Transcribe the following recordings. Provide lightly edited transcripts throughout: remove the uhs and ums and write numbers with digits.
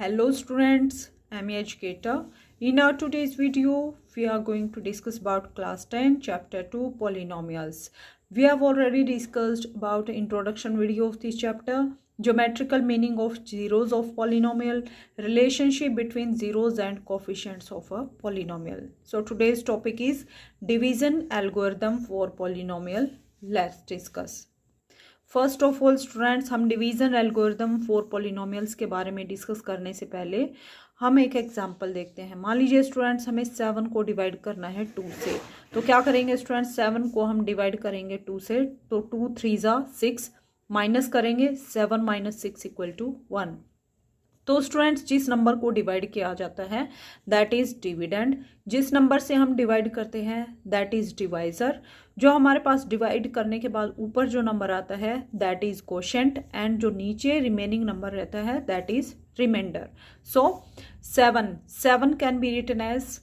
Hello students, I'm educator. In our today's video, we are going to discuss about class 10 chapter 2 polynomials. We have already discussed about introduction video of this chapter, geometrical meaning of zeros of polynomial, relationship between zeros and coefficients of a polynomial. So today's topic is division algorithm for polynomial. Let's discuss. First of all students, हम division algorithm for polynomials के बारे में discuss करने से पहले हम एक example देखते हैं। मान लीजिए स्टूडेंट्स, हमें 7 को डिवाइड करना है 2 से। तो क्या करेंगे स्टूडेंट्स, 7 को हम डिवाइड करेंगे 2 से, तो 2 3 जा 6, माइनस करेंगे 7 माइनस 6 इक्वल टू 1। तो स्टूडेंट्स, जिस नंबर को डिवाइड किया जाता है दैट इज डिविडेंड, जिस नंबर से हम डिवाइड करते हैं दैट इज डिवाइजर, जो हमारे पास डिवाइड करने के बाद ऊपर जो नंबर आता है दैट इज कोशेंट, एंड जो नीचे रिमेनिंग नंबर रहता है that is reminder. So 7 can be written as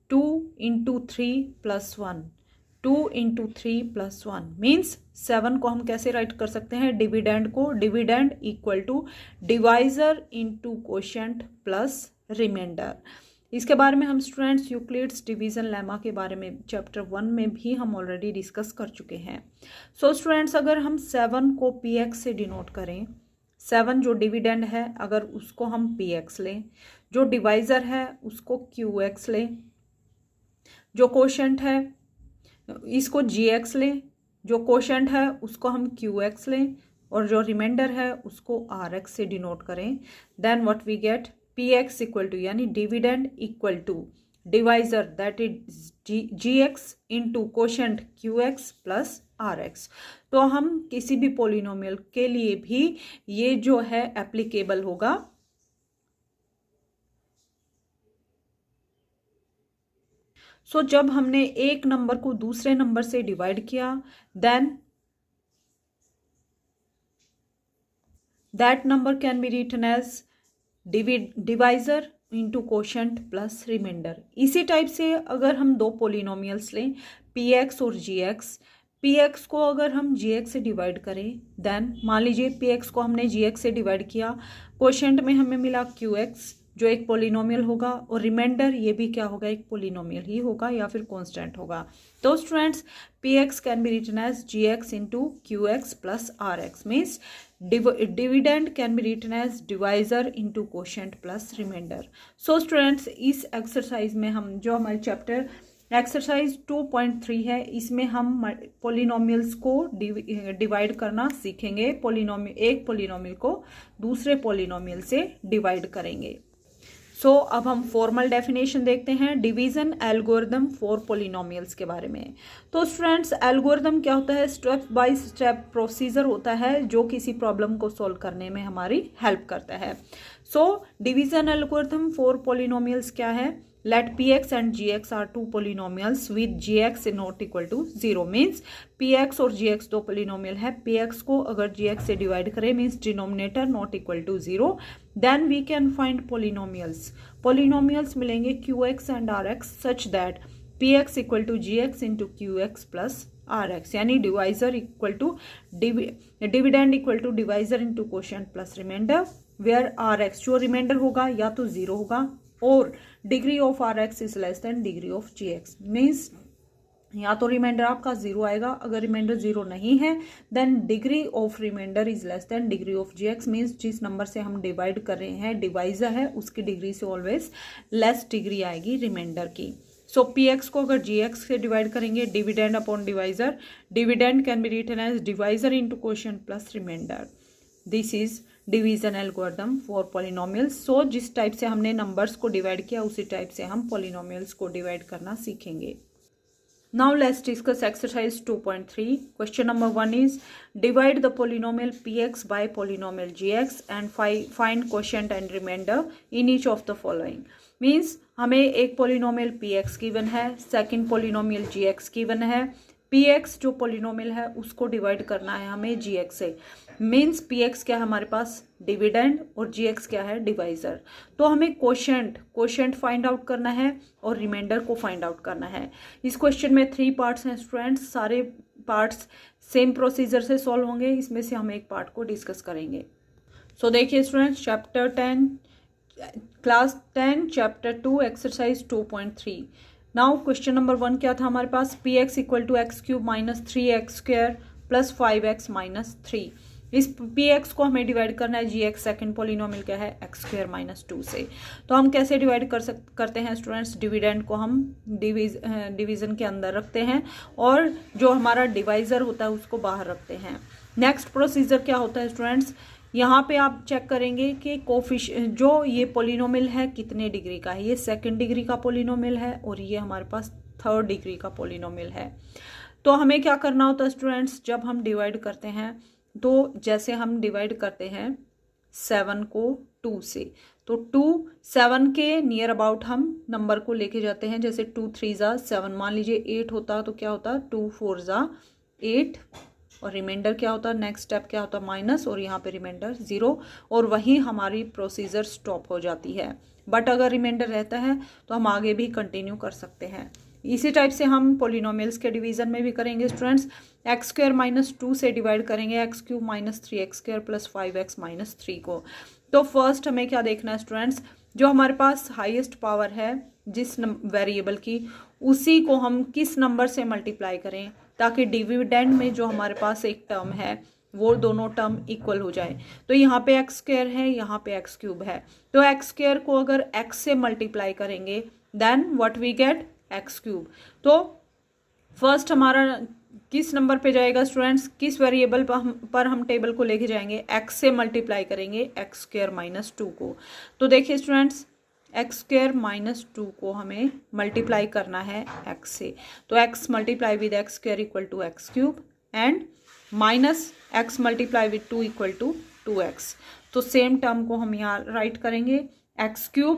2 into 3 plus 1, 2 into 3 plus 1 means 7 को हम कैसे राइट कर सकते हैं, डिविडेंड को, dividend equal to divisor into quotient plus reminder. इसके बारे में हम स्टूडेंट्स यूक्लिड्स डिवीजन लेमा के बारे में चैप्टर 1 में भी हम ऑलरेडी डिस्कस कर चुके हैं। सो स्टूडेंट्स, अगर हम 7 को px से डिनोट करें, 7 जो डिविडेंड है अगर उसको हम px लें, जो डिवाइजर है उसको qx लें, जो कोशेंट है इसको gx लें, जो कोशेंट है उसको हम qx लें, और जो रिमाइंडर है उसको rx से डिनोट करें, then what we get, px equal to यानी dividend equal to divisor that is gx into quotient qx plus rx। तो हम किसी भी पोलिनोमियल के लिए भी ये जो है एप्लीकेबल होगा। सो जब हमने एक नंबर को दूसरे नंबर से डिवाइड किया, then that number can be written as divisor into quotient plus reminder. इसी टाइप से अगर हम दो पोलिनोमियल्स लें px और gx, px को अगर हम gx से डिवाइड करें, देन मान लीजिए px को हमने gx से डिवाइड किया, कोशेंट में हमें मिला qx जो एक पोलिनोमियल होगा, और रिमाइंडर ये भी क्या होगा, एक पोलिनोमियल ही होगा या फिर कांस्टेंट होगा। तो students, px can be written as gx into qx plus rx means dividend can be written as divisor into quotient plus reminder. So students, इस एक्सरसाइज में हम जो हमारे चैप्टर एक्सरसाइज 2.3 है, इसमें हम पोलिनोमियल्स को डिवाइड करना सीखेंगे। एक पोलिनोमियल को दूसरे पोलिनोमियल से डिवाइड करेंगे। सो अब हम फॉर्मल डेफिनेशन देखते हैं डिवीजन एल्गोरिथम फॉर पोलिनोमियल्स के बारे में। तो स्टूडेंट्स, एल्गोरिथम क्या होता है, स्टेप बाय स्टेप प्रोसीजर होता है जो किसी प्रॉब्लम को सॉल्व करने में हमारी हेल्प करता है। So division algorithm for polynomials क्या है, let px and gx are two polynomials with gx not equal to 0 means px और gx दो पोलिनोमियल है, px को अगर gx से डिवाइड करें means denominator not equal to 0, then we can find polynomials मिलेंगे qx and rx such that px equal to gx into qx plus rx, यानी divisor equal to dividend equal to divisor into quotient plus reminder, where rx जो reminder होगा या तो 0 होगा और degree of rx is less than degree of gx means या तो reminder आपका 0 आएगा, अगर रिमाइंडर 0 नहीं है then degree of reminder is less than degree of gx means जिस नंबर से हम डिवाइड कर रहे हैं डिवाइजर है उसकी डिग्री से ऑलवेज लेस डिग्री आएगी रिमाइंडर की। सो px को अगर gx से डिवाइड करेंगे, dividend upon divisor, dividend can be written as divisor into quotient plus remainder. This is division algorithm for polynomials. So जिस टाइप से हमने नंबर्स को डिवाइड किया उसी टाइप से हम पॉलिनोमियल्स को डिवाइड करना सीखेंगे। Now let's discuss exercise 2.3। Question number 1 is divide the polynomial px by polynomial gx and find quotient and reminder in each of the following. Means हमें एक पोलिनोमियल px गिवन है, second polynomial gx given है, px जो polynomial है उसको divide करना है हमें gx से, मीन्स px क्या है हमारे पास, डिविडेंड, और gx क्या है, डिवाइजर। तो हमें कोशेंट फाइंड आउट करना है और रिमाइंडर को फाइंड आउट करना है। इस क्वेश्चन में 3 पार्ट्स हैं स्टूडेंट्स, सारे पार्ट्स सेम प्रोसीजर से सॉल्व होंगे, इसमें से हम एक पार्ट को डिस्कस करेंगे। सो देखिए students, chapter 10 class 10 chapter 2 exercise 2.3। Now question number 1 क्या था हमारे पास, P X equal to x cube minus 3x² plus 5x minus 3। इस पी एक्स को हमें डिवाइड करना है जी एक्स सेकेंड पोलिनोमियल क्या है x² माइनस 2 से। तो हम कैसे डिवाइड करते हैं स्टूडेंट्स, डिविडेंड को हम डिवीजन के अंदर रखते हैं और जो हमारा डिवाइजर होता है उसको बाहर रखते हैं। नेक्स्ट प्रोसीजर क्या होता है स्टूडेंट्स, यहाँ पे आप चेक करेंगे कि कोफिशिएंट जो ये पोलिनोमियल है कितने डिग्री का है, ये सेकंड डिग्री का पोलिनोमियल है और ये हमारे पास थर्ड डिग्री का पोलिनोमियल है। तो हमें क्या करना होता है स्टूडेंट्स, जब हम डिवाइड करते हैं तो जैसे हम डिवाइड करते हैं 7 को 2 से, तो 2 7 के नियर अबाउट हम नंबर को लेके जाते हैं। जैसे 2 3 ज़ा 7, मान लीजिए 8 होता तो क्या होता 2 4 ज़ा 8 और रिमाइंडर क्या होता, नेक्स्ट स्टेप क्या होता माइनस और यहाँ पे रिमाइंडर 0 और वहीं हमारी प्रोसीजर स्टॉप हो जाती है। बट अगर रिमाइंडर रहता है तो हम आगे भी कंटिन्यू कर सकते हैं। इसी टाइप से हम पोलिनोमियल्स के डिवीजन में भी करेंगे स्टूडेंट्स। x² माइनस 2 से डिवाइड करेंगे x³ minus 3x² plus 5x minus 3 को। तो फर्स्ट हमें क्या देखना है स्टूडेंट्स, जो हमारे पास हाईएस्ट पावर है जिस वेरिएबल की, उसी को हम किस नंबर से मल्टीप्लाई करें ताकि डिविडेंड में जो हमारे पास एक टर्म है वो दोनों टर्म इक्वल हो जाए। तो यहाँ पे x² है, यहाँ पे x³ है, तो x² को अगर x से मल्टीप्लाई करेंगे then what we gate x³। तो फर्स्ट हमारा किस नंबर पे जाएगा स्टूडेंट्स, किस वेरिएबल पर हम टेबल को लेके जाएंगे, x से मल्टीप्लाई करेंगे x² माइनस 2 को। तो देखिए स्टूडेंट्स x² माइनस 2 को हमें मल्टीप्लाई करना है x से, तो x multiply with x² equal to x³ and minus x multiply with 2 equal to 2x। तो सेम टर्म को हम यहाँ राइट करेंगे x³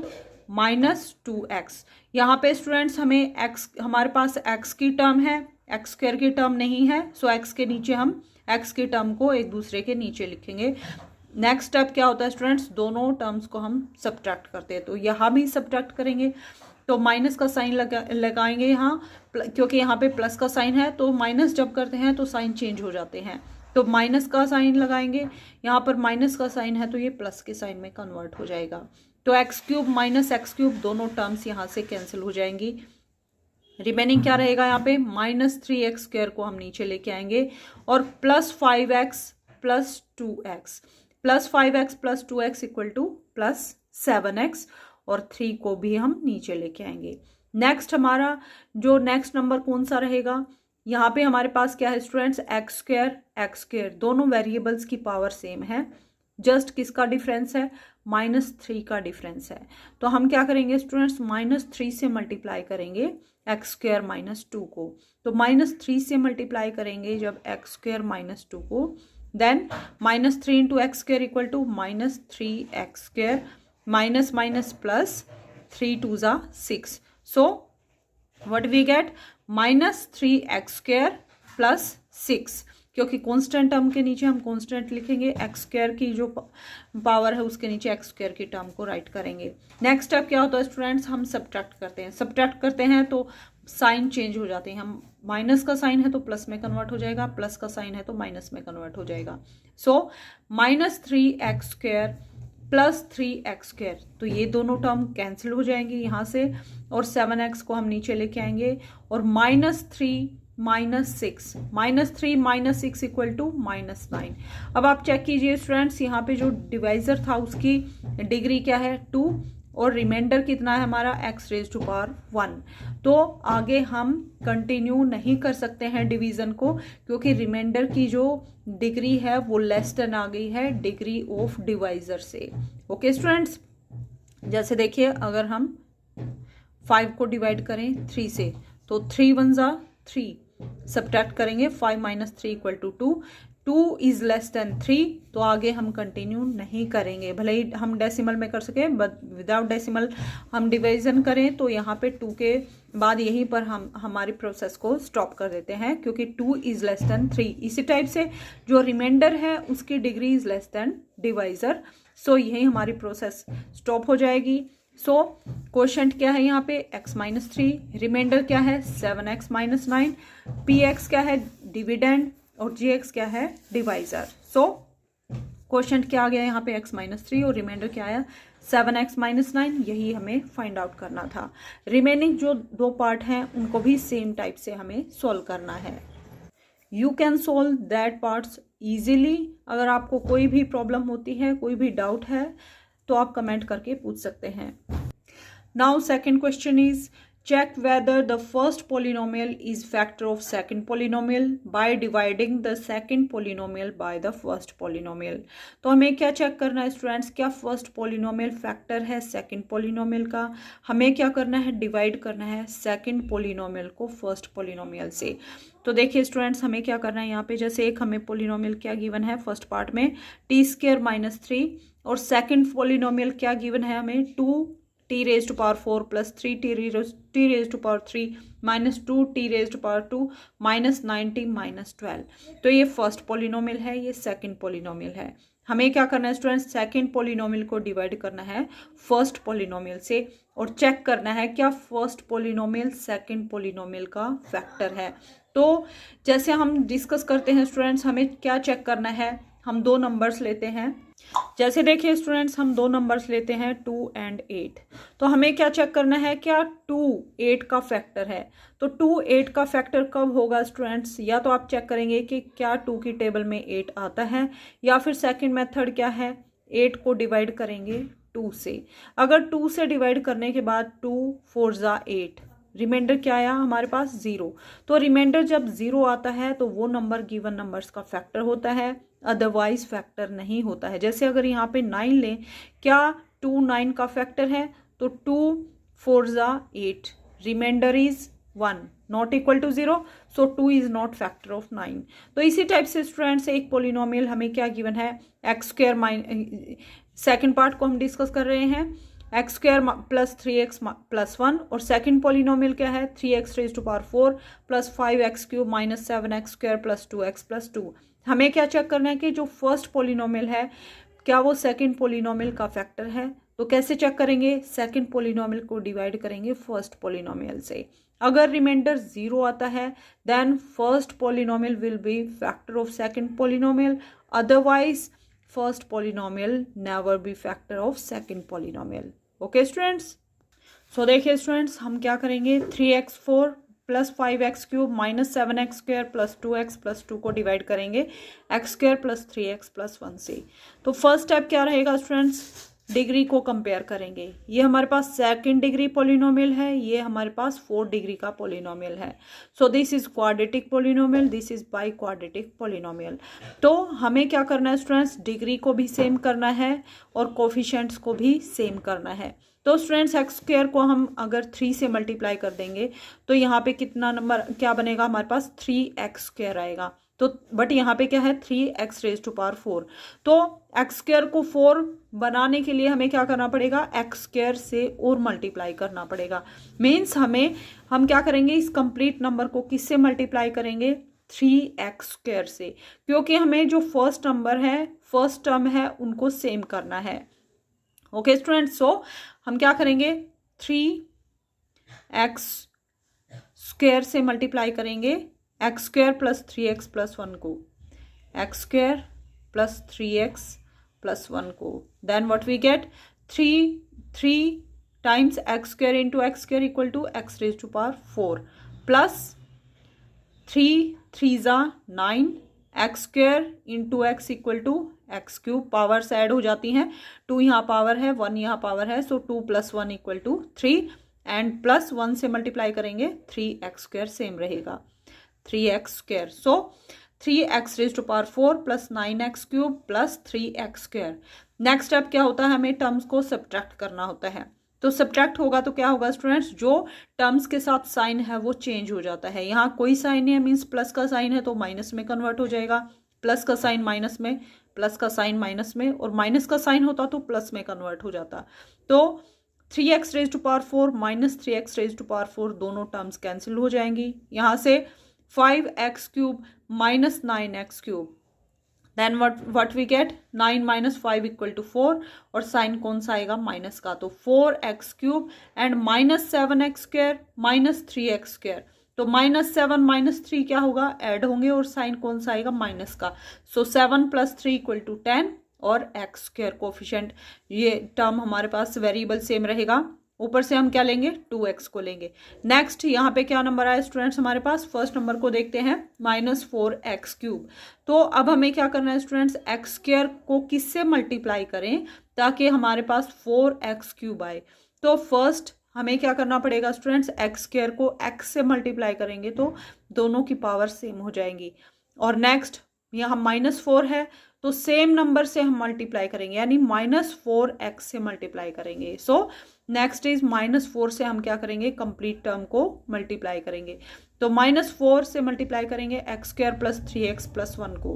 माइनस 2x। यहाँ पे स्टूडेंट्स हमें x, हमारे पास x की टर्म है, x² की टर्म नहीं है, सो x के नीचे हम x की टर्म को एक दूसरे के नीचे लिखेंगे। नेक्स्ट स्टेप क्या होता है स्टूडेंट्स, दोनों टर्म्स को हम सब्ट्रैक्ट करते हैं, तो यहाँ भी सब्ट्रैक्ट करेंगे। तो माइनस का साइन लगाएंगे यहाँ, क्योंकि यहाँ पे प्लस का साइन है, तो माइनस जब करते हैं तो साइन चेंज हो जाते हैं, तो माइनस का साइन लगाएंगे। यहाँ पर माइनस का साइन है तो ये प्लस के साइन में कन्वर्ट हो जाएगा। तो x³ माइनस x³ दोनों टर्म्स यहाँ से कैंसिल हो जाएंगी। रिमेनिंग क्या रहेगा यहाँ पे, माइनस 3x² को हम नीचे लेके आएंगे और plus 5x plus 2x, plus 5x plus 2x equal to plus 7x और 3 को भी हम नीचे लेके आएंगे। नेक्स्ट हमारा जो नेक्स्ट नंबर कौन सा रहेगा, यहाँ पे हमारे पास क्या है स्टूडेंट्स, x² दोनों वेरिएबल्स की पावर सेम है, जस्ट किसका डिफरेंस है, -3 का डिफरेंस है। तो हम क्या करेंगे स्टूडेंट्स, -3 से मल्टीप्लाई करेंगे x² माइनस 2 को। तो -3 से मल्टीप्लाई करेंगे जब x² माइनस 2 को, then -3 into x² equal to -3x², minus minus plus 3 2 ज़ा 6। So what we get, -3x² plus 6, क्योंकि कांस्टेंट टर्म के नीचे हम कांस्टेंट लिखेंगे, x² की जो पावर है उसके नीचे x² की टर्म को राइट करेंगे। नेक्स्ट स्टेप क्या होता है स्टूडेंट्स, हम सब्ट्रैक्ट करते हैं तो साइन चेंज हो जाते हैं। हम माइनस का साइन है तो प्लस में कन्वर्ट हो जाएगा, प्लस का साइन है तो माइनस में कन्वर्ट हो जाएगा। सो -3x² प्लस 3x², तो ये दोनों टर्म कैंसिल हो जाएंगे यहाँ से और 7x को हम नीचे लेके आएंगे और -3 -6 माइनस 6 इक्वल टू -9। अब आप चेक कीजिए स्टूडेंट्स, यहाँ पे जो डिवाइजर था उसकी डिग्री क्या है 2 और रिमाइंडर कितना है हमारा x⁻1। तो आगे हम कंटिन्यू नहीं कर सकते हैं डिवीजन को, क्योंकि रिमाइंडर की जो डिग्री है वो लेस देन आ गई है डिग्री ऑफ डिवाइजर से। ओके स्टूडेंट्स, जैसे देखिए अगर हम 5 को डिवाइड करें 3 से, तो 3 1 ज़ा 3, सब्ट्रैक्ट करेंगे 5 minus 3 equal to 2 is less than 3, तो आगे हम कंटिन्यू नहीं करेंगे। भले ही हम डेसिमल में कर सके बट विदाउट डेसिमल हम डिवीजन करें तो यहाँ पे 2 के बाद यहीं पर हम हमारी प्रोसेस को स्टॉप कर देते हैं, क्योंकि 2 इज लेस देन 3। इसी टाइप से जो रिमाइंडर है उसकी degree is less than divisor, so यही हमारी प्रोसेस स्टॉप हो जाएगी। सो क्वोशंट क्या है यहाँ पे x-3, रिमाइंडर क्या है 7x माइनस 9, px क्या है डिविडेंड और gx क्या है डिवाइजर। सो क्वोशंट क्या आ गया यहाँ पे x-3 और रिमाइंडर क्या आया 7x माइनस 9, यही हमें फाइंड आउट करना था। रिमेनिंग जो 2 पार्ट हैं उनको भी सेम टाइप से हमें सॉल्व करना है। You can solve that parts easily. अगर आपको कोई भी प्रॉब्लम होती है, कोई भी डाउट है, तो आप कमेंट करके पूछ सकते हैं। Now second question is check whether the first polynomial is factor of second polynomial by dividing the second polynomial by the first polynomial। तो हमें क्या चेक करना है स्टूडेंट्स, क्या फर्स्ट पोलिनोमियल फैक्टर है सेकंड पोलिनोमियल का। हमें क्या करना है, डिवाइड करना है सेकंड पोलिनोमियल को फर्स्ट पोलिनोमियल से। तो देखिए स्टूडेंट्स, हमें क्या करना है यहाँ पे, जैसे एक हमें पोलिनोमियल क्या गिवन है फर्स्ट पार्ट में t² माइनस 3, और सेकंड पोलिनोमियल क्या गिवन है हमें 2t raised to power 4 plus 3t raised to power 3 minus 2t raised to power 2 minus 9t minus 12। तो ये फर्स्ट पोलिनोमियल है, ये सेकंड पोलिनोमियल है। हमें क्या करना है स्टूडेंट्स, सेकंड पोलिनोमियल को डिवाइड करना है फर्स्ट पोलिनोमियल से और चेक करना है क्या फर्स्ट पोलिनोमियल सेकंड पोलिनोमियल का फैक्टर है। तो जैसे हम डिस्कस करते हैं स्टूडेंट्स, हमें क्या चेक करना है, हम 2 नंबर्स लेते हैं। जैसे देखिए स्टूडेंट्स, हम 2 नंबर्स लेते हैं 2 और 8। तो हमें क्या चेक करना है, क्या 2 8 का फैक्टर है। तो 2 8 का फैक्टर कब होगा स्टूडेंट्स, या तो आप चेक करेंगे कि क्या 2 की टेबल में 8 आता है, या फिर सेकंड मेथड क्या है, 8 को डिवाइड करेंगे 2 से। अगर 2 से डिवाइड करने के बाद 2 4 जा 8, रिमाइंडर क्या आया हमारे पास 0। तो रिमाइंडर जब 0 आता है तो वो नंबर गिवन नंबर्स का फैक्टर होता है, अदरवाइज फैक्टर नहीं होता है। जैसे अगर यहाँ पे 9 लें, क्या 2 9 का फैक्टर है, तो 2 4 जा 8, reminder is 1 not equal to 0, so 2 is not factor of 9। तो इसी टाइप से स्टूडेंट्स एक पोलिनोमियल हमें क्या गिवन है, x², सेकेंड पार्ट को हम डिस्कस कर रहे हैं, x² प्लस 3x प्लस 1, और सेकंड पोलिनोमियल क्या है 3x raise to power 4 plus 5x³ minus 7x² plus 2x plus 2। हमें क्या चेक करना है कि जो फर्स्ट पोलिनोमियल है क्या वो सेकंड पोलिनोमियल का फैक्टर है। तो कैसे चेक करेंगे, सेकंड पोलिनोमियल को डिवाइड करेंगे फर्स्ट पोलिनोमियल से। अगर रिमाइंडर 0 आता है then first polynomial will be factor of second polynomial, otherwise first polynomial never be factor of second polynomial. Okay students, so देखिए स्टूडेंट्स, हम क्या करेंगे 3x4 plus 5x³ minus 7x² plus 2x plus 2 को divide करेंगे x² plus 3x plus 1 से। तो first step क्या रहेगा स्टूडेंट्स, डिग्री को कंपेयर करेंगे। ये हमारे पास सेकंड डिग्री पोलिनोमियल है, ये हमारे पास 4th डिग्री का पोलिनोमियल है। So this is quadratic polynomial, this is by quadratic polynomial. तो हमें क्या करना है स्टूडेंट्स, डिग्री को भी सेम करना है और कोफिशिएंट्स को भी सेम करना है। तो स्टूडेंट्स x² को हम अगर 3 से मल्टीप्लाई कर देंगे तो यहाँ पे कितना नंबर क्या बनेगा हमारे पास 3x² आएगा। तो बट यहाँ पे क्या है 3x रेज टू पावर 4। तो x² को 4 बनाने के लिए हमें क्या करना पड़ेगा, x² से और मल्टीप्लाई करना पड़ेगा। मीन्स हम क्या करेंगे, इस कंप्लीट नंबर को किससे मल्टीप्लाई करेंगे, 3x² से, क्योंकि हमें जो फर्स्ट नंबर है फर्स्ट टर्म है उनको सेम करना है। ओके स्टूडेंट्स, सो हम क्या करेंगे 3x² से मल्टीप्लाई करेंगे x² प्लस 3x प्लस 1 को, x² प्लस 3x प्लस 1 को, then what we get 3 times x² into x² equal to x raise to power 4 plus 3 3 जा 9, x² into x equal to x³ powers add हो जाती हैं, 2 यहाँ power है 1 यहाँ power है, so 2 plus 1 equal to 3 and plus 1 से multiply करेंगे 3x² सेम रहेगा 3x²। So 3x raise to power 4 plus 9x³ plus 3x²। Next step क्या होता है, हमें टर्म्स को सब्ट्रैक्ट करना होता है। तो सब्ट्रैक्ट होगा तो क्या होगा स्टूडेंट्स, जो टर्म्स के साथ साइन है वो चेंज हो जाता है। यहाँ कोई साइन नहीं है, मीन्स प्लस का साइन है तो माइनस में कन्वर्ट हो जाएगा, प्लस का साइन माइनस में, प्लस का साइन माइनस में, और माइनस का साइन होता तो प्लस में कन्वर्ट हो जाता। तो 3x raise to power 4 minus 3x raise to power 4 दोनों टर्म्स कैंसिल हो जाएंगी। यहाँ से 5x³ minus 9x³, then what we get 9 minus 5 equal to 4, और साइन कौन सा आएगा माइनस का, तो 4x³ and minus 7x² minus 3x²। तो माइनस 7 माइनस 3 क्या होगा, ऐड होंगे और साइन कौन सा आएगा माइनस का। सो 7 प्लस 3 इक्वल टू 10 और एक्स स्क्वायर कोफिशिएंट, ये टर्म हमारे पास वेरिएबल सेम रहेगा। ऊपर से हम क्या लेंगे, 2x को लेंगे। नेक्स्ट यहाँ पे क्या नंबर आया स्टूडेंट्स हमारे पास, फर्स्ट नंबर को देखते हैं, -4x³। तो अब हमें क्या करना है स्टूडेंट्स, एक्स स्क्वायर को किससे मल्टीप्लाई करें ताकि हमारे पास 4x³ आए। तो फर्स्ट हमें क्या करना पड़ेगा स्टूडेंट्स, एक्स स्क्वायर को x से मल्टीप्लाई करेंगे तो दोनों की पावर सेम हो जाएंगी। और नेक्स्ट यहाँ -4 है तो सेम नंबर से हम मल्टीप्लाई करेंगे, यानी -4x से मल्टीप्लाई करेंगे। सो नेक्स्ट इज -4 से हम क्या करेंगे, कंप्लीट टर्म को मल्टीप्लाई करेंगे। तो -4 से मल्टीप्लाई करेंगे x² + 3x + 1 को,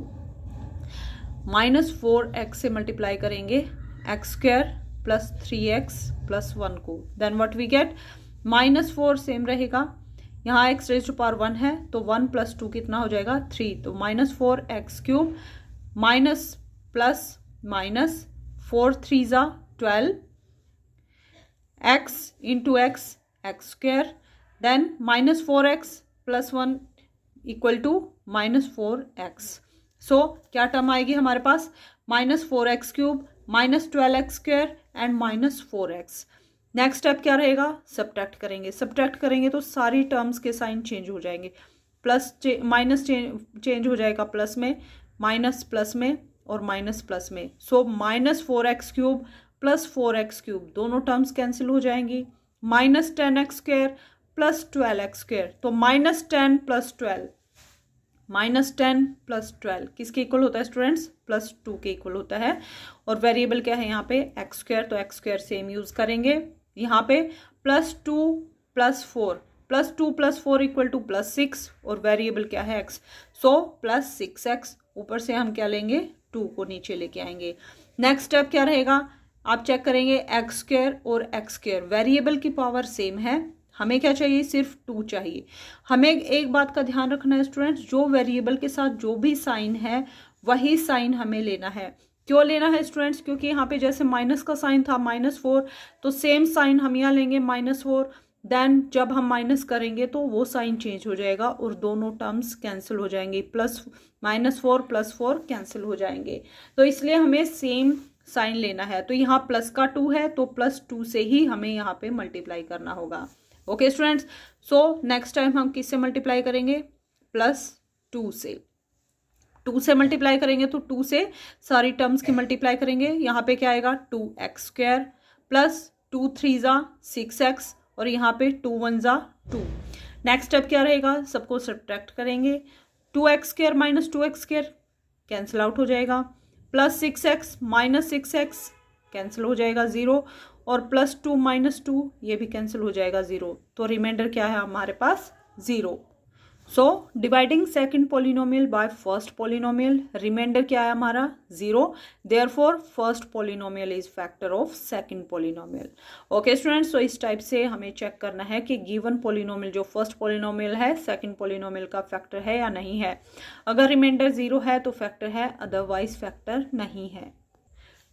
-4x से मल्टीप्लाई करेंगे x² + 3x + 1 को, then what we get, -4 same रहेगा, यहाँ x⁻1 है तो 1 + 2 कितना हो जाएगा, 3। तो -4x³ माइनस प्लस माइनस 4 3 ज़ा 12 x into x square, then -4x + 1 = -4x। सो क्या टर्म आएगी हमारे पास, -4x³ -12x² and -4x। Next step क्या रहेगा, सब्ट्रैक्ट करेंगे। सब्ट्रैक्ट करेंगे तो सारी टर्म्स के साइन चेंज हो जाएंगे, प्लस माइनस चेंज हो जाएगा प्लस में, माइनस प्लस में और माइनस प्लस में। सो -4x³ + 4x³ दोनों टर्म्स कैंसिल हो जाएंगी, -10x² + 12x²। तो -10 + 12, -10 + 12 किसके इक्वल होता है स्टूडेंट्स, +2 के इक्वल होता है। और वेरिएबल क्या है यहाँ पे, x², तो x² सेम यूज करेंगे। यहाँ पे +2 + 4, +2 + 4 = +6 और वेरिएबल क्या है x, सो +6x। ऊपर से हम क्या लेंगे, 2 को नीचे लेके आएंगे। नेक्स्ट स्टेप क्या रहेगा, आप चेक करेंगे x² और x², वेरिएबल की पावर सेम है, हमें क्या चाहिए, सिर्फ 2 चाहिए। हमें एक बात का ध्यान रखना है स्टूडेंट्स, जो वेरिएबल के साथ जो भी साइन है वही साइन हमें लेना है। क्यों लेना है स्टूडेंट्स, क्योंकि यहाँ पे जैसे माइनस का साइन था -4, तो सेम साइन हम यहाँ लेंगे -4, देन जब हम माइनस करेंगे तो वो साइन चेंज हो जाएगा और दोनों टर्म्स कैंसिल हो जाएंगे, -4 + 4 कैंसिल हो जाएंगे। तो इसलिए हमें सेम साइन लेना है। तो यहाँ प्लस का 2 है तो +2 से ही हमें यहाँ पे मल्टीप्लाई करना होगा। Okay students, so next time हम किससे मल्टीप्लाई करेंगे, +2 से। 2 से मल्टीप्लाई करेंगे तो 2 से सारी टर्म्स की मल्टीप्लाई करेंगे। यहाँ पे क्या आएगा, 2x² + 2 3 ज़ा 6x और यहाँ पे 2 1 ज़ा 2। नेक्स्ट स्टेप क्या रहेगा, सबको सब्ट्रैक्ट करेंगे, 2x² - 2x² कैंसिल आउट हो जाएगा, +6x - 6x कैंसिल हो जाएगा 0, और +2 - 2 ये भी कैंसिल हो जाएगा 0। तो रिमाइंडर क्या है हमारे पास, 0। So dividing second polynomial by first polynomial, remainder क्या है हमारा, 0। Therefore first polynomial is factor of second polynomial. Okay students, so इस टाइप से हमें चेक करना है कि गिवन पोलिनोमियल जो फर्स्ट पोलिनोमियल है सेकंड पोलिनोमियल का फैक्टर है या नहीं है। अगर रिमाइंडर 0 है तो फैक्टर है, अदरवाइज फैक्टर नहीं है।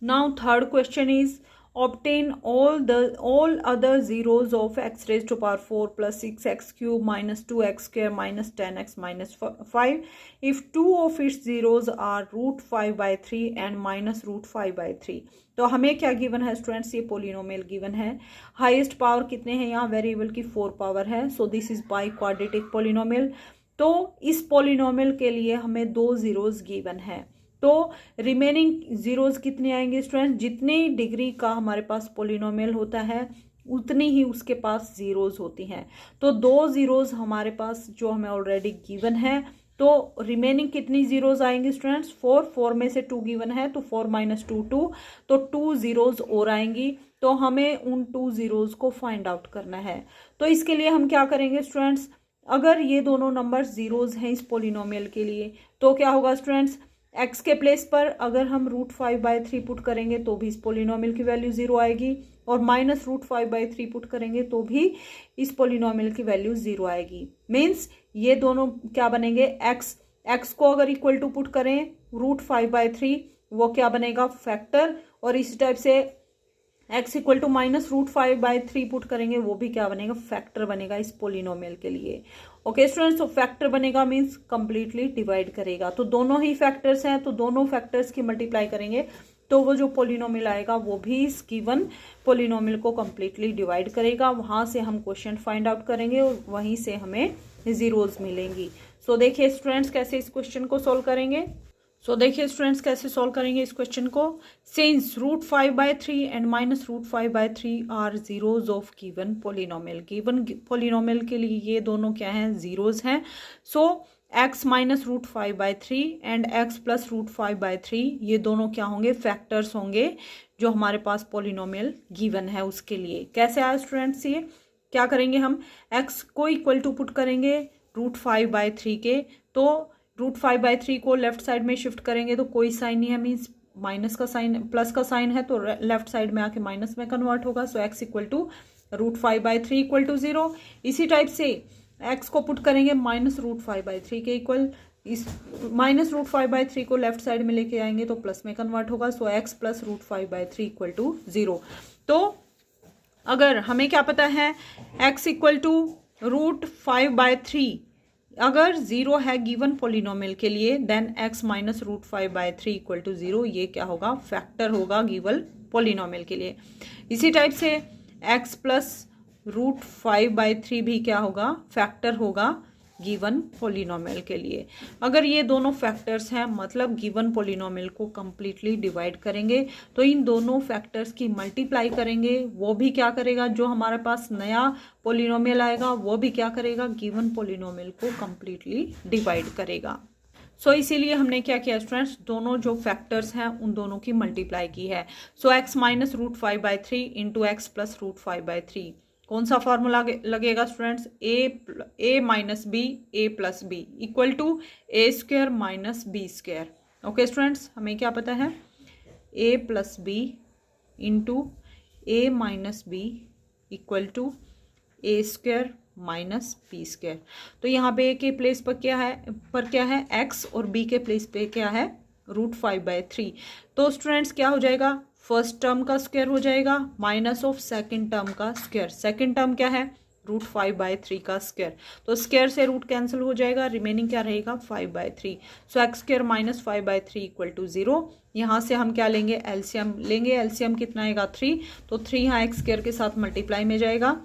Now third question is obtain all other zeros of x⁻4 + 6x³ - 2x² - 10x - 5 if two of its zeros are √5/3 and -√5/3। तो हमें क्या गिवन है स्टूडेंट्स, ये पोलिनोमियल गिवन है। हाईएस्ट पावर कितने हैं, यहाँ वेरिएबल की 4 पावर है, so this is by quadratic polynomial. तो इस पोलिनोमियल के लिए हमें 2 जीरोज गिवन है, तो रिमेनिंग जीरोज कितने आएंगे स्टूडेंट, जितनी डिग्री का हमारे पास पोलिनोमियल होता है उतनी ही उसके पास जीरोज होती हैं। तो 2 जीरोज हमारे पास जो हमें ऑलरेडी गिवन है, तो रिमेनिंग कितनी जीरोज आएंगे स्टूडेंट्स, 4 में से 2 गिवन है तो 4 - 2 2, तो 2 जीरोज और आएंगी। तो हमें उन 2 जीरोज को फाइंड आउट करना है। तो इसके लिए हम क्या करेंगे स्टूडेंट्स, अगर ये दोनों नंबर जीरोज हैं इस पोलिनोमियल के लिए तो क्या होगा स्टूडेंट्स, x के प्लेस पर अगर हम √5/3 पुट करेंगे तो भी इस पोलिनोमियल की वैल्यू 0 आएगी, और -√5/3 पुट करेंगे तो भी इस पोलिनोमियल की वैल्यू 0 आएगी। मीन्स ये दोनों क्या बनेंगे, x को अगर इक्वल टू पुट करें √5/3 वो क्या बनेगा, फैक्टर, और इस टाइप से x = -√5/3 पुट करेंगे वो भी क्या बनेगा, फैक्टर बनेगा इस पोलिनोमियल के लिए। ओके स्टूडेंट्स, तो फैक्टर बनेगा मीन्स कंप्लीटली डिवाइड करेगा। तो दोनों ही फैक्टर्स हैं तो दोनों फैक्टर्स की मल्टीप्लाई करेंगे तो वो जो पोलिनोमियल आएगा वो भी इस गिवन पोलिनोमियल को कम्प्लीटली डिवाइड करेगा। वहाँ से हम क्वेश्चन फाइंड आउट करेंगे और वहीं से हमें जीरोज मिलेंगी। सो देखिए स्टूडेंट्स कैसे इस क्वेश्चन को सॉल्व करेंगे। इस क्वेश्चन को। Since √5/3 and -√5/3 are zeros of given polynomial. Given polynomial के लिए ये दोनों क्या हैं, जीरोज हैं। सो x -√5/3 एंड x +√5/3 ये दोनों क्या होंगे, फैक्टर्स होंगे जो हमारे पास पोलिनोमियल गिवन है उसके लिए। कैसे आया स्टूडेंट्स, ये क्या करेंगे हम, x को इक्वल टू पुट करेंगे √5/3 के, तो √5/3 को लेफ्ट साइड में शिफ्ट करेंगे तो कोई साइन नहीं है, मीन्स माइनस का साइन, प्लस का साइन है तो लेफ्ट साइड में आके माइनस में कन्वर्ट होगा। So x equal to √5/3 equal to 0। इसी टाइप से x को पुट करेंगे -√5/3 के इक्वल, इस -√5/3 को लेफ्ट साइड में लेके आएंगे तो प्लस में कन्वर्ट होगा। So x +√5/3 equal to 0। तो अगर हमें क्या पता है, x इक्वल टू √5/3 अगर 0 है गिवन पोलिनोमियल के लिए, देन x -√5/3 इक्वल टू 0 ये क्या होगा, फैक्टर होगा गिवन पोलिनोमियल के लिए। इसी टाइप से x +√5/3 भी क्या होगा, फैक्टर होगा गिवन पोलिनोमियल के लिए। अगर ये दोनों फैक्टर्स हैं मतलब गिवन पोलिनोमियल को कम्प्लीटली डिवाइड करेंगे तो इन दोनों फैक्टर्स की मल्टीप्लाई करेंगे, वो भी क्या करेगा, जो हमारे पास नया पोलिनोमियल आएगा वो भी क्या करेगा, गिवन पोलिनोमियल को कम्प्लीटली डिवाइड करेगा। सो इसीलिए हमने क्या किया स्टूडेंट्स, दोनों जो फैक्टर्स हैं उन दोनों की मल्टीप्लाई की है। सो x -√5/3 इंटू x +√5/3, कौन सा फॉर्मूला लगेगा students, a minus b a plus b equal to a² minus b²। Okay students, हमें क्या पता है, a plus b into a minus b equal to a² minus b²। तो यहाँ पे a के प्लेस पर क्या है, x, और b के प्लेस पे क्या है, √5/3। तो स्टूडेंट्स क्या हो जाएगा, फर्स्ट टर्म का स्क्वायर हो जाएगा माइनस ऑफ सेकंड टर्म का स्क्वायर। सेकंड टर्म क्या है, √5/3 का स्क्वायर, तो स्क्वायर से रूट कैंसिल हो जाएगा, रिमेनिंग क्या रहेगा, 5/3। सो x² - 5/3 इक्वल टू 0। यहाँ से हम क्या लेंगे, एलसीएम लेंगे। एलसीएम कितना आएगा, 3, तो 3 यहाँ x² के साथ मल्टीप्लाई में जाएगा।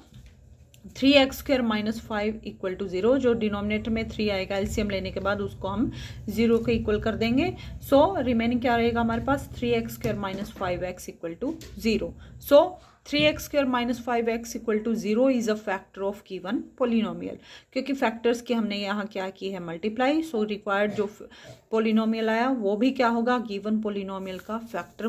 3x² - 5 इक्वल टू 0, जो डिनोमिनेटर में 3 आएगा एलसीएम लेने के बाद उसको हम 0 के इक्वल कर देंगे। सो रिमेनिंग क्या रहेगा हमारे पास, 3x² - 5x equal to 0। So 3x² - 5x equal to 0 is a factor of given polynomial. क्योंकि फैक्टर्स की हमने यहाँ क्या की है, मल्टीप्लाई। सो रिक्वायर्ड जो पोलिनोमियल आया वो भी क्या होगा, गिवन पोलिनोमियल का फैक्टर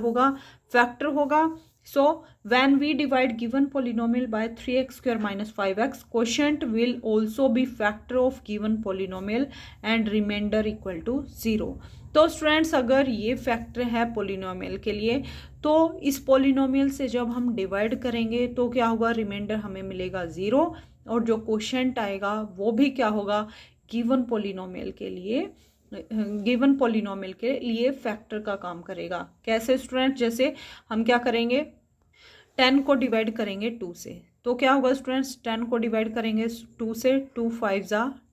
होगा। So when we divide given polynomial by 3x² - 5x, quotient will also be factor of given polynomial and remainder equal to 0। तो स्टूडेंट्स अगर ये फैक्टर है पोलिनोमियल के लिए, तो इस पोलिनोमियल से जब हम डिवाइड करेंगे तो क्या होगा, रिमाइंडर हमें मिलेगा 0, और जो क्वोशिएंट आएगा वो भी क्या होगा, गिवन पोलिनोमियल के लिए फैक्टर का काम करेगा। कैसे स्टूडेंट, जैसे हम क्या करेंगे, 10 को डिवाइड करेंगे 2 से, तो क्या होगा स्टूडेंट्स, 10 को डिवाइड करेंगे 2 से, 2 5 =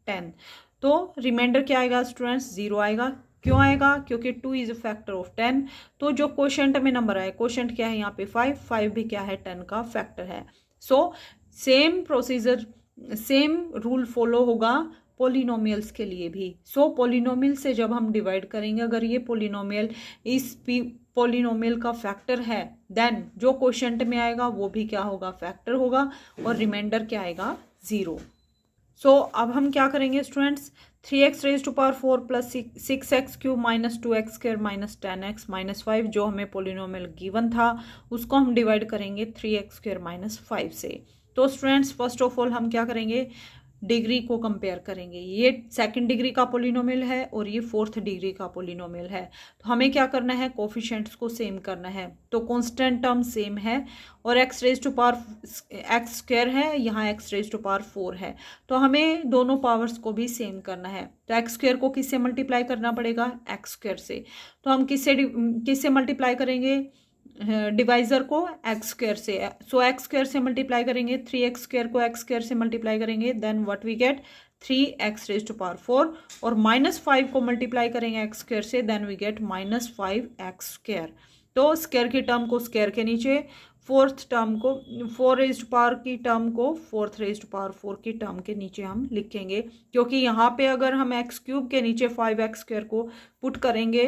10, तो रिमाइंडर क्या आएगा स्टूडेंट्स, 0 आएगा। क्यों आएगा, क्योंकि 2 इज अ फैक्टर ऑफ 10। तो जो क्वोशिएंट में नंबर आए, क्वोशिएंट क्या है यहाँ पे 5 भी क्या है, 10 का फैक्टर है। So same procedure, same rule follow होगा पोलिनोमियल्स के लिए भी। सो पोलिनोमियल से जब हम डिवाइड करेंगे, अगर ये पोलिनोमियल इस पोलिनोमियल का फैक्टर है, देन जो क्वोशिएंट में आएगा वो भी क्या होगा, फैक्टर होगा, और रिमाइंडर क्या आएगा, 0। सो अब हम क्या करेंगे students, 3x⁴ plus 6x³ - 2x² - 10x - 5 जो हमें पोलिनोमियल गिवन था उसको हम डिवाइड करेंगे 3x² - 5 से। तो स्टूडेंट्स फर्स्ट ऑफ ऑल हम क्या करेंगे, डिग्री को कंपेयर करेंगे। ये सेकंड डिग्री का पोलिनोमियल है और ये फोर्थ डिग्री का पोलिनोमियल है। तो हमें क्या करना है, कोफिशिएंट्स को सेम करना है। तो कांस्टेंट टर्म सेम है और x² है, यहाँ x⁴ है, तो हमें दोनों पावर्स को भी सेम करना है। तो x² को किससे मल्टीप्लाई करना पड़ेगा, x² से। तो हम किससे मल्टीप्लाई करेंगे, डिवाइजर को x² से। सो x² से मल्टीप्लाई करेंगे, 3x² को x² से मल्टीप्लाई करेंगे, then what we gate 3x⁴, और -5 को मल्टीप्लाई करेंगे x² से, देन वी गेट -5x²। तो स्क्वायर की टर्म को स्क्वायर के नीचे, फोर्थ टर्म को 4 रेज्ड पावर की टर्म को 4th रेज्ड पावर 4 की टर्म के नीचे हम लिखेंगे, क्योंकि यहाँ पे अगर हम एक्स क्यूब के नीचे 5x स्क्वायर को पुट करेंगे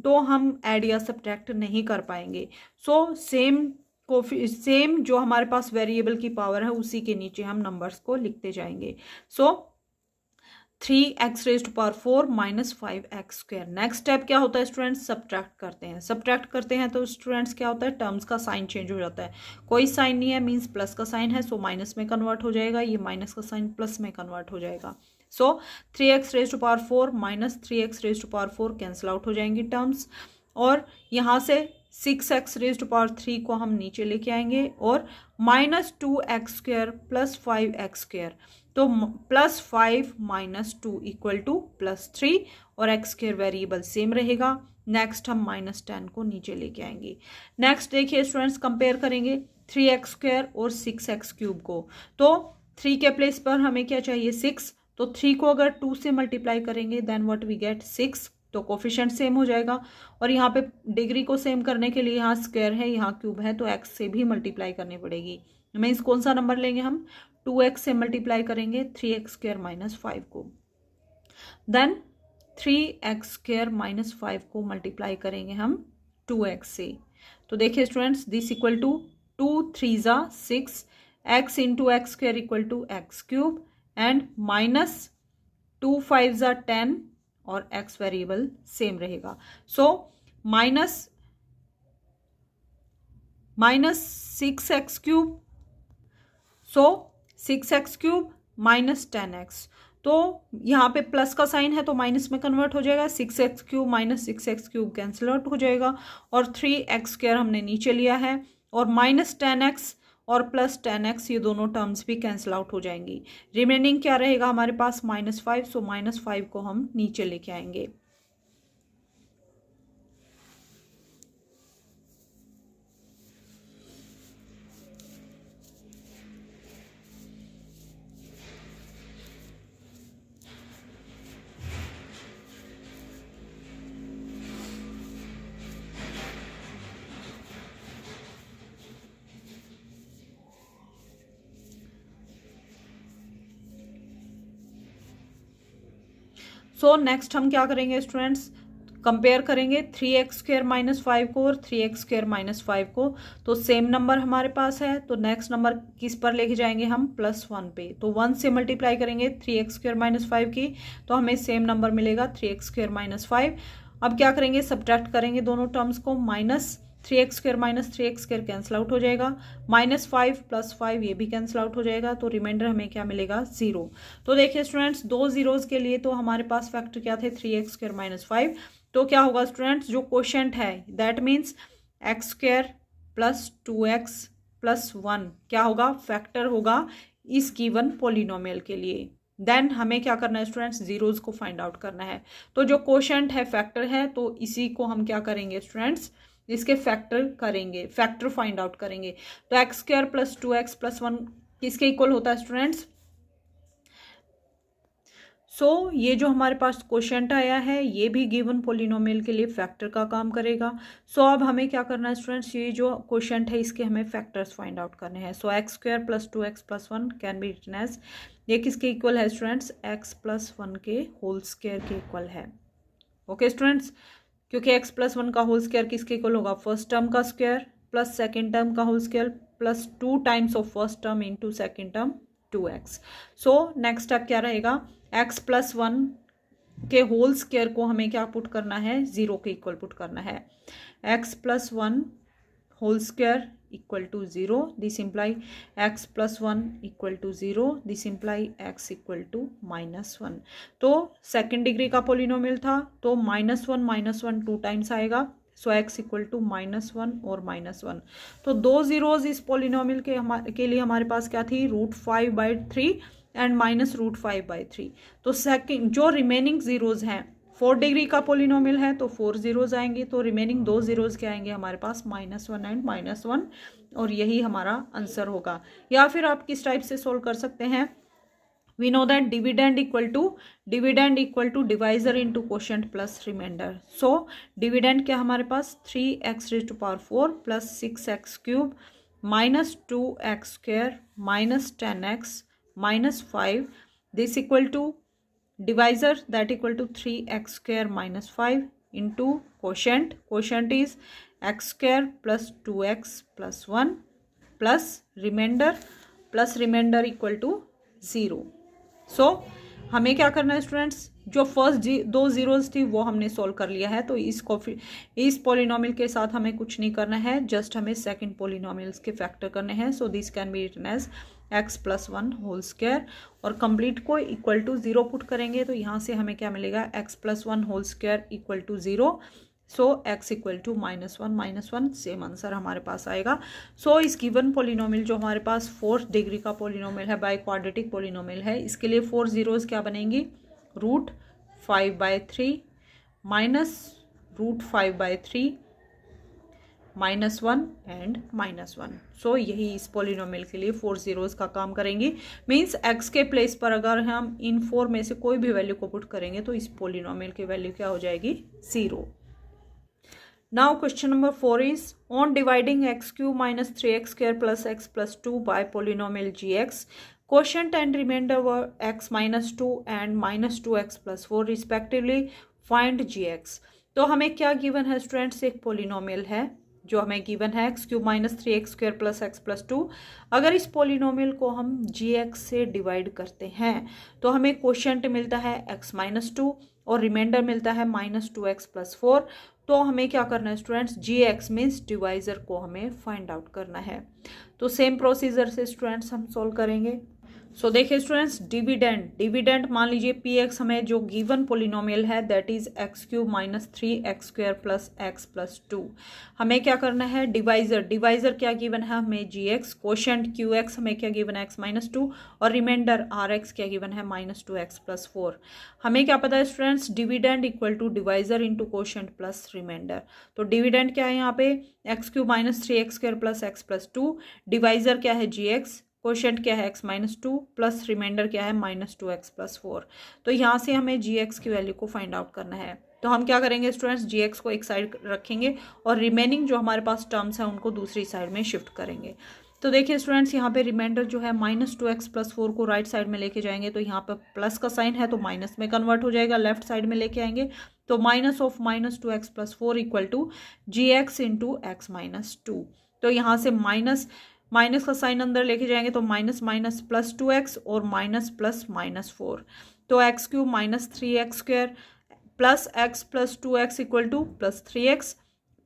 तो हम ऐड या सब्ट्रैक्ट नहीं कर पाएंगे। सो सेम जो हमारे पास वेरिएबल की पावर है उसी के नीचे हम नंबर्स को लिखते जाएंगे। सो 3x raised power 4 minus 5x square. Next step क्या होता है स्टूडेंट्स, सब्ट्रैक्ट करते हैं तो स्टूडेंट्स क्या होता है, टर्म्स का साइन चेंज हो जाता है। कोई साइन नहीं है मीन्स प्लस का साइन है, सो माइनस में कन्वर्ट हो जाएगा, ये माइनस का साइन प्लस में कन्वर्ट हो जाएगा। सो 3x raised power 4 minus 3x raised power 4 cancel out हो जाएंगी टर्म्स, और यहाँ से 6x रेज्ड पावर 3 को हम नीचे लेके आएंगे और minus 2x square plus 5x square, तो plus 5 minus 2 equal to plus 3 और x स्क्वायर वेरिएबल सेम रहेगा। नेक्स्ट हम माइनस 10 को नीचे लेके आएंगे। नेक्स्ट देखिए स्टूडेंट्स, कंपेयर करेंगे 3x स्क्वायर और 6x क्यूब को। तो 3 के प्लेस पर हमें क्या चाहिए 6, तो 3 को अगर 2 से मल्टीप्लाई करेंगे देन व्हाट वी गेट 6, तो कोफिशिएंट सेम हो जाएगा। और यहाँ पे डिग्री को सेम करने के लिए यहाँ स्क्वायर है यहाँ क्यूब है तो x से भी मल्टीप्लाई करनी पड़ेगी। मीन्स कौन सा नंबर लेंगे हम, 2x से मल्टीप्लाई करेंगे 3x स्क्वायर माइनस 5 को, देन 3x स्क्वायर माइनस 5 को मल्टीप्लाई करेंगे हम 2x से। तो देखिए स्टूडेंट्स, दिस इक्वल टू 2 3 ज़ा 6, x into x square equal to x cube and minus 2 5 ज़ा 10 और x वेरिएबल सेम रहेगा। So minus 6x cube, so 6x cube minus 10x, तो यहाँ पे प्लस का साइन है तो माइनस में कन्वर्ट हो जाएगा, 6x cube minus 6x cube cancel out हो जाएगा, और 3x स्क्वायर हमने नीचे लिया है, और माइनस 10x और प्लस 10x ये दोनों टर्म्स भी कैंसिल आउट हो जाएंगी। रिमेनिंग क्या रहेगा हमारे पास माइनस 5, सो माइनस 5 को हम नीचे लेके आएंगे। सो नेक्स्ट हम क्या करेंगे स्टूडेंट्स, कंपेयर करेंगे 3x स्क्वायर माइनस 5 को और 3x स्क्वायर माइनस 5 को। तो सेम नंबर हमारे पास है, तो नेक्स्ट नंबर किस पर लेके जाएंगे हम, +1 पे। तो 1 से मल्टीप्लाई करेंगे 3x स्क्वायर माइनस 5 की, तो हमें सेम नंबर मिलेगा 3x स्क्वायर माइनस 5। अब क्या करेंगे, सब्ट्रैक्ट करेंगे दोनों टर्म्स को, minus 3x square minus 3x square cancel out हो जाएगा, माइनस 5 प्लस 5 ये भी कैंसिल आउट हो जाएगा, तो रिमाइंडर हमें क्या मिलेगा 0। तो देखिए स्टूडेंट्स, दो जीरोज के लिए तो हमारे पास फैक्टर क्या थे 3x स्क्वायर माइनस 5, तो क्या होगा स्टूडेंट्स, जो क्वोशिएंट है that means x square plus 2x plus 1 क्या होगा, फैक्टर होगा इस गिवन पोलिनोमियल के लिए। देन हमें क्या करना है स्टूडेंट्स, जीरोज को फाइंड आउट करना है। तो जो क्वोशिएंट है फैक्टर है, तो इसी को हम क्या करेंगे स्टूडेंट्स, इसके फैक्टर करेंगे, फैक्टर फाइंड आउट करेंगे। तो x square plus 2x plus 1 किसके इक्वल होता है स्टूडेंट्स, सो ये जो हमारे पास क्वोशिएंट आया है ये भी गिवन पोलिनोमियल के लिए फैक्टर का काम करेगा। सो अब हमें क्या करना है स्टूडेंट्स, ये जो क्वोशिएंट है इसके हमें फैक्टर्स फाइंड आउट करने हैं। So X square plus 2x plus 1 can be written as, ये किसके इक्वल है स्टूडेंट्स, x प्लस 1 के होल स्क्वायर के इक्वल है। ओके स्टूडेंट्स, क्योंकि x प्लस 1 का होल स्क्वायर किसके इक्वल होगा, फर्स्ट टर्म का स्क्वायर प्लस सेकेंड टर्म का whole square plus 2 times of first term into second term 2x। So next step क्या रहेगा, x प्लस 1 के होल स्क्वायर को हमें क्या पुट करना है, 0 के इक्वल पुट करना है। x plus 1 whole square equal to 0, this imply x plus 1 equal to 0, this imply x equal to -1। तो सेकेंड डिग्री का पोलिनोमियल था, तो -1 2 टाइम्स आएगा, सो x इक्वल टू -1 और -1। तो दो जीरोज इस पोलिनोमियल के लिए हमारे पास क्या थी, √5/3 एंड -√5/3। तो सेकंड जो रिमेनिंग जीरोज हैं, 4 डिग्री का पोलिनोमियल है तो 4 जीरोज आएंगे, तो रिमेनिंग दो जीरोज क्या आएंगे हमारे पास, -1 एंड -1, और यही हमारा आंसर होगा। या फिर आप किस टाइप से सोल्व कर सकते हैं, we know that dividend equal to divisor into quotient plus reminder. So dividend क्या हमारे पास 3x⁴ plus 6x³ minus 2x² minus 10x minus 5 this equal to divisor that equal to 3x² minus 5 into quotient is x² plus 2x plus 1 plus remainder equal to 0। So हमें क्या करना है students, जो first दो zeros थी वो हमने solve कर लिया है, तो इस पॉलिनोमियल के साथ हमें कुछ नहीं करना है, जस्ट हमें सेकंड पॉलिनोमियल्स के फैक्टर करने हैं। So this can be written as x+1² और कंप्लीट को इक्वल टू 0 पुट करेंगे तो यहाँ से हमें क्या मिलेगा x+1² equal to 0। So x equal to -1 same answer हमारे पास आएगा। सो इस गिवन पोलिनोमियल जो हमारे पास 4th डिग्री का पोलिनोमियल है, बाय क्वाड्रेटिक पोलिनोमियल है, इसके लिए 4 जीरोज क्या बनेंगी, √5/3 माइनस √5/3 -1 एंड -1। सो यही इस पोलिनोमियल के लिए 4 जीरोज का काम करेंगी। मीन्स x के प्लेस पर अगर हम इन 4 में से कोई भी वैल्यू को पुट करेंगे तो इस पोलिनोमियल की वैल्यू क्या हो जाएगी, 0। Now question number 4 is on dividing x³ minus 3x² plus x plus 2 by polynomial gx, quotient and remainder were x minus 2 and minus 2x plus 4 respectively, find gx। तो हमें क्या गिवन है students, एक polynomial है जो हमें given है x³ minus 3x² plus x plus 2। अगर इस पोलिनोमियल को हम gx से डिवाइड करते हैं तो हमें क्वोशंट मिलता है x माइनस 2 और रिमाइंडर मिलता है माइनस 2x प्लस 4। तो हमें क्या करना है स्टूडेंट्स, gx मीन्स डिवाइजर को हमें फाइंड आउट करना है। तो सेम प्रोसीजर से स्टूडेंट्स हम सॉल्व करेंगे। सो देखिए स्टूडेंट्स, डिविडेंड मान लीजिए px हमें जो गिवन पोलिनोमियल है that is x³ minus 3x² plus x plus 2। हमें क्या करना है, डिवाइजर क्या गिवन है हमें gx, क्वोशंट qx हमें क्या गिवन है x माइनस 2 और रिमाइंडर rx क्या गिवन है माइनस 2x प्लस 4। हमें क्या पता है students, dividend equal to divisor into quotient plus remainder. तो डिविडेंड क्या है यहाँ पे x³ minus 3x² plus x plus 2, divisor क्या है gx, क्वोशंट क्या है x माइनस 2 प्लस रिमाइंडर क्या है माइनस 2x प्लस 4। तो यहाँ से हमें gx की वैल्यू को फाइंड आउट करना है। तो हम क्या करेंगे स्टूडेंट्स, gx को एक साइड रखेंगे और रिमेनिंग जो हमारे पास टर्म्स हैं उनको दूसरी साइड में शिफ्ट करेंगे। तो देखिए स्टूडेंट्स, यहाँ पे रिमाइंडर जो है माइनस 2x प्लस 4 को राइट साइड में लेके जाएंगे तो यहाँ पर प्लस का साइन है तो माइनस में कन्वर्ट हो जाएगा, लेफ्ट साइड में लेके आएंगे तो minus of minus 2x plus 4 equal to gx into x minus 2। तो यहाँ से माइनस का साइन अंदर लेके जाएंगे तो माइनस माइनस प्लस 2x और माइनस प्लस माइनस 4। तो x³ minus 3x² plus x plus 2x equal to plus 3x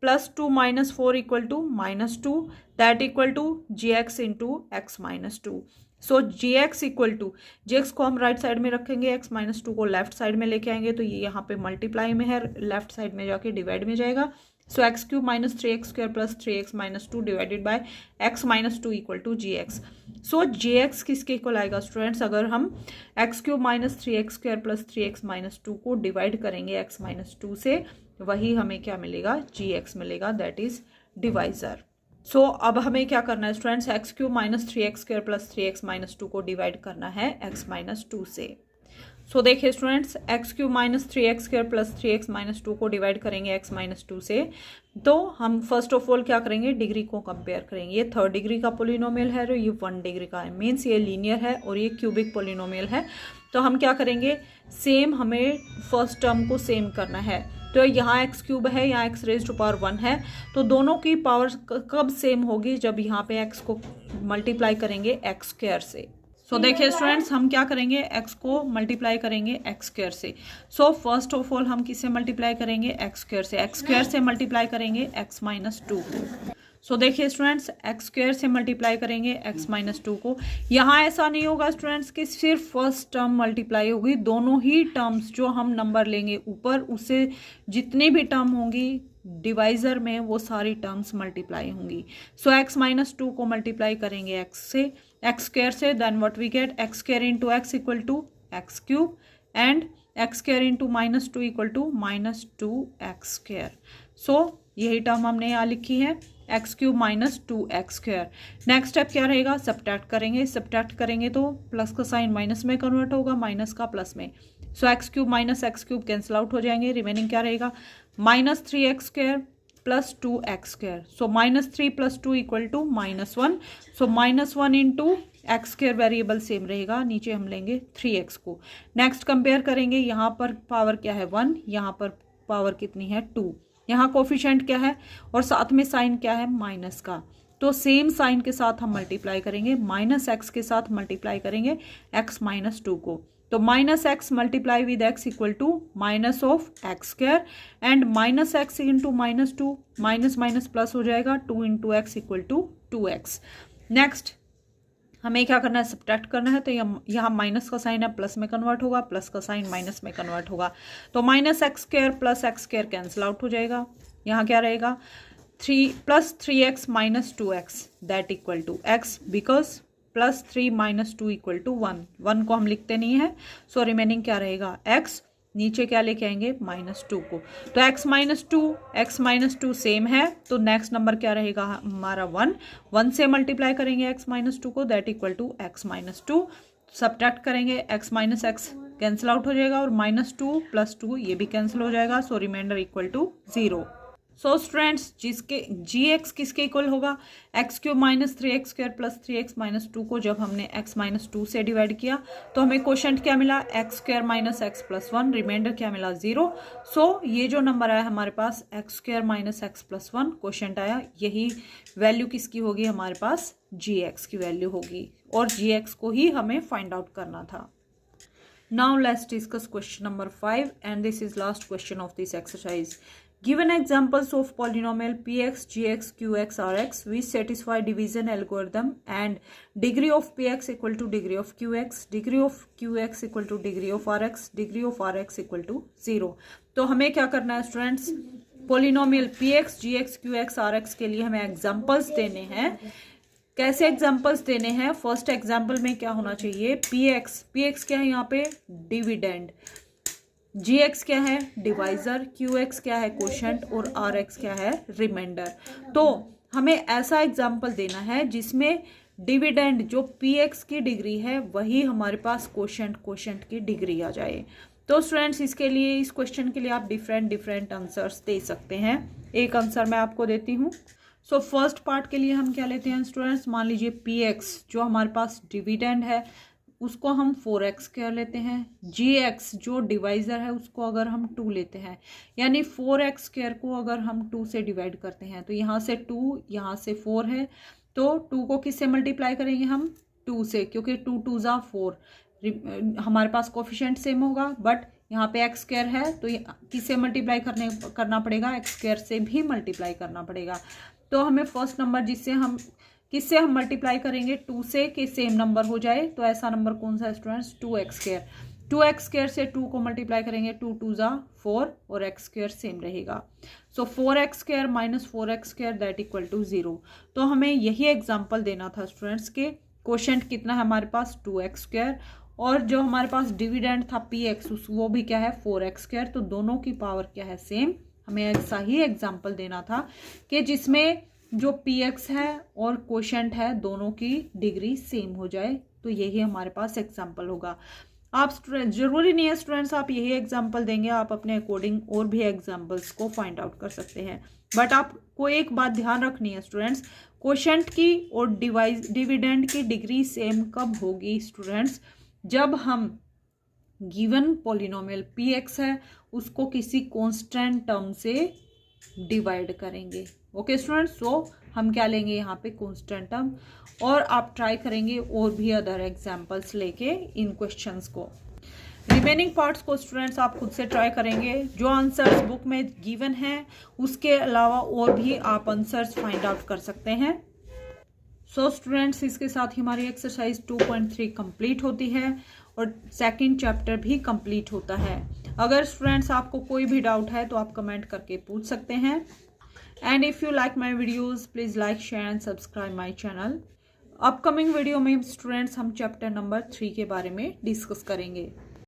plus 2 minus 4 equal to minus 2 that equal to gx into x minus 2। So gx equal to, gx को हम right side में रखेंगे, x minus 2 को left side में लेके आएंगे तो ये यहाँ पे मल्टीप्लाई में है, लेफ्ट साइड में जाके डिवाइड में जाएगा। So x³ minus 3x² plus 3x minus 2 divided by x minus 2 equal to gx। So gx किसके इक्वल आएगा स्टूडेंट्स, अगर हम x³ minus 3x² plus 3x minus 2 को डिवाइड करेंगे x माइनस 2 से, वही हमें क्या मिलेगा, gx मिलेगा, दैट इज डिवाइजर। सो अब हमें क्या करना है students, x³ minus 3x² plus 3x minus 2 को डिवाइड करना है x माइनस 2 से। सो देखिए students, x³ minus 3x² plus 3x minus 2 को डिवाइड करेंगे x माइनस 2 से, तो हम फर्स्ट ऑफ ऑल क्या करेंगे, डिग्री को कंपेयर करेंगे। ये 3rd डिग्री का पोलिनोमियल है और ये 1 डिग्री का है, मीन्स ये लीनियर है और ये क्यूबिक पोलिनोमियल है। तो हम क्या करेंगे, सेम हमें फर्स्ट टर्म को सेम करना है। तो यहाँ x³ है, यहाँ x⁻1 है, तो दोनों की पावर कब सेम होगी, जब यहाँ पे x को मल्टीप्लाई करेंगे x² से। सो देखिए स्टूडेंट्स, हम क्या करेंगे, x को मल्टीप्लाई करेंगे x² से। सो फर्स्ट ऑफ ऑल हम किससे मल्टीप्लाई करेंगे, x² से। x² से मल्टीप्लाई करेंगे x माइनस 2 को। सो देखिए स्टूडेंट्स, x² से मल्टीप्लाई करेंगे x माइनस 2 को। यहाँ ऐसा नहीं होगा स्टूडेंट्स कि सिर्फ फर्स्ट टर्म मल्टीप्लाई होगी, दोनों ही टर्म्स जो हम नंबर लेंगे ऊपर, उससे जितनी भी टर्म होंगी डिवाइजर में वो सारी टर्म्स मल्टीप्लाई होंगी। सो x माइनस 2 को मल्टीप्लाई करेंगे x² से, then what we get, x² into x equal to x³ and x² into minus 2 equal to minus 2x²। So यही टर्म हमने यहाँ लिखी है, X cube minus 2x square. Next step क्या रहेगा, सब्ट्रैक्ट करेंगे तो प्लस का साइन माइनस में कन्वर्ट होगा, माइनस का प्लस में। So X cube minus X cube cancel out हो जाएंगे, रिमेनिंग क्या रहेगा minus 3x square plus 2x square. So minus 3 plus 2 equal to -1। So -1 into x square variable same रहेगा, नीचे हम लेंगे 3x को। नेक्स्ट कंपेयर करेंगे, यहाँ पर पावर क्या है 1, यहाँ पर पावर कितनी है 2, यहाँ कोफिशिएंट क्या है और साथ में साइन क्या है माइनस का। तो सेम साइन के साथ हम मल्टीप्लाई करेंगे, माइनस एक्स के साथ मल्टीप्लाई करेंगे x माइनस 2 को। तो minus x multiply with x equal to minus of x square and minus x into minus 2, minus minus plus हो जाएगा, 2 into x equal to 2x। Next हमें क्या करना है, सब्ट्रैक्ट करना है। तो यहाँ माइनस का साइन है प्लस में कन्वर्ट होगा, प्लस का साइन माइनस में कन्वर्ट होगा। तो minus x square plus x square cancel out हो जाएगा। यहाँ क्या रहेगा 3 plus 3x minus 2x that equal to x, because plus 3 minus 2 equal to 1 को हम लिखते नहीं है। सो रिमेनिंग क्या रहेगा x, नीचे क्या लेके आएंगे -2 को। तो x माइनस 2 सेम है, तो नेक्स्ट नंबर क्या रहेगा हमारा 1 से मल्टीप्लाई करेंगे x माइनस 2 को, that equal to x minus 2। Subtract करेंगे, x minus x cancel out हो जाएगा और -2 प्लस 2 ये भी कैंसिल हो जाएगा। So remainder equal to 0। So students जिसके gx किसके इक्वल होगा, X cube minus 3x square plus 3x minus 2 को जब हमने x माइनस 2 से डिवाइड किया तो हमें क्वोशंट क्या मिला, X square minus X plus 1, remainder क्या मिला 0। सो ये जो नंबर आया हमारे पास X square minus X plus 1 quotient आया, यही वैल्यू किसकी होगी हमारे पास gx की वैल्यू होगी और gx को ही हमें फाइंड आउट करना था। Now let's discuss question number 5 and this is last question of this exercise. Given examples of polynomial px, gx, qx, rx which satisfy division algorithm and degree of px equal to degree of qx, degree of qx equal to degree of rx, degree of rx equal to 0. तो हमें क्या करना है students, polynomial px, gx, qx, rx के लिए हमें examples देने हैं। कैसे एग्जाम्पल्स देने हैं, फर्स्ट एग्जाम्पल में क्या होना चाहिए, px क्या है यहाँ पे डिविडेंड, gx क्या है डिवाइजर, qx क्या है क्वोशंट और rx क्या है रिमाइंडर। तो हमें ऐसा एग्जाम्पल देना है जिसमें डिविडेंड जो px की डिग्री है वही हमारे पास क्वोशंट की डिग्री आ जाए। तो स्टूडेंट्स इसके लिए, इस क्वेश्चन के लिए आप डिफरेंट आंसर्स दे सकते हैं। एक आंसर मैं आपको देती हूँ। सो फर्स्ट पार्ट के लिए हम क्या लेते हैं स्टूडेंट्स, मान लीजिए px जो हमारे पास डिविडेंड है उसको हम 4x स्क्वायर लेते हैं, gx जो डिवाइजर है उसको अगर हम 2 लेते हैं, यानी 4x स्क्वायर को अगर हम 2 से डिवाइड करते हैं तो यहाँ से 2 यहाँ से 4 है, तो 2 को किससे मल्टीप्लाई करेंगे हम 2 से, क्योंकि 2 2 ज़ा 4 हमारे पास कोफिशिएंट सेम होगा, बट यहाँ पे एक्स स्क्वायर है तो किससे मल्टीप्लाई करना पड़ेगा, एक्स स्क्वायर से भी मल्टीप्लाई करना पड़ेगा। तो हमें फर्स्ट नंबर किससे हम मल्टीप्लाई करेंगे 2 से कि सेम नंबर हो जाए, तो ऐसा नंबर कौन सा है students 2x square. 2x square से 2 को मल्टीप्लाई करेंगे, 2 2 ज़ा 4 और x स्क्वायर सेम रहेगा। So 4x square minus 4x square that equal to 0। तो हमें यही एग्जाम्पल देना था स्टूडेंट्स के क्वोशंट कितना है हमारे पास 2x स्क्वायर और जो हमारे पास डिविडेंड था px वो भी क्या है 4x स्क्वायर, तो दोनों की पावर क्या है सेम। हमें ऐसा ही एग्जाम्पल देना था कि जिसमें जो px है और क्वोशंट है दोनों की डिग्री सेम हो जाए, तो यही हमारे पास एग्जाम्पल होगा। आप स्टूडेंट जरूरी नहीं है स्टूडेंट्स आप यही एग्जाम्पल देंगे, आप अपने अकॉर्डिंग और भी एग्जाम्पल्स को फाइंड आउट कर सकते हैं। बट आपको एक बात ध्यान रखनी है स्टूडेंट्स, क्वोशंट की और डिविडेंड की डिग्री सेम कब होगी स्टूडेंट्स, जब हम गिवन पॉलिनोमियल px है उसको किसी कांस्टेंट टर्म से डिवाइड करेंगे। ओके स्टूडेंट्स, सो हम क्या लेंगे यहाँ पे कांस्टेंट टर्म, और आप ट्राई करेंगे और भी अदर एग्जांपल्स लेके इन क्वेश्चंस को। रिमेनिंग पार्ट्स को स्टूडेंट्स आप खुद से ट्राई करेंगे, जो आंसर्स बुक में गिवन हैं उसके अलावा और भी आप आंसर्स फाइंड आउट कर सकते हैं। सो स्टूडेंट्स इसके साथ ही हमारी एक्सरसाइज 2.3 कंप्लीट होती है और सेकंड चैप्टर भी कंप्लीट होता है। अगर स्टूडेंट्स आपको कोई भी डाउट है तो आप कमेंट करके पूछ सकते हैं। And if you like my videos please like share and subscribe my channel. Upcoming video में स्टूडेंट्स हम चैप्टर नंबर 3 के बारे में डिस्कस करेंगे।